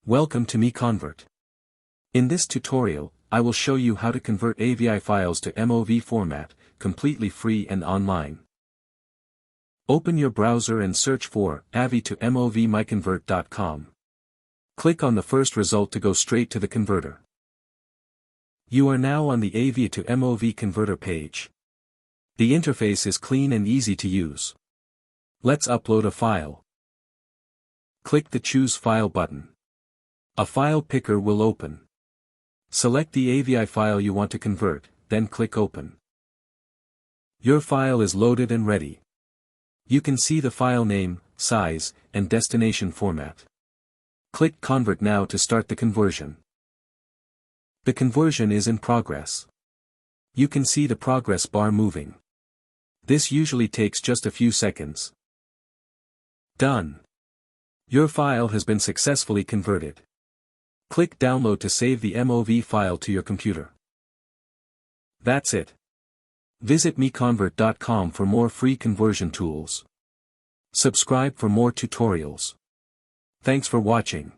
Welcome to MiConvert. In this tutorial, I will show you how to convert AVI files to MOV format, completely free and online. Open your browser and search for AVI to MOV MiConvert.com. Click on the first result to go straight to the converter. You are now on the AVI to MOV converter page. The interface is clean and easy to use. Let's upload a file. Click the Choose File button. A file picker will open. Select the AVI file you want to convert, then click Open. Your file is loaded and ready. You can see the file name, size, and destination format. Click Convert now to start the conversion. The conversion is in progress. You can see the progress bar moving. This usually takes just a few seconds. Done. Your file has been successfully converted. Click Download to save the MOV file to your computer. That's it. Visit MiConvert.com for more free conversion tools. Subscribe for more tutorials. Thanks for watching.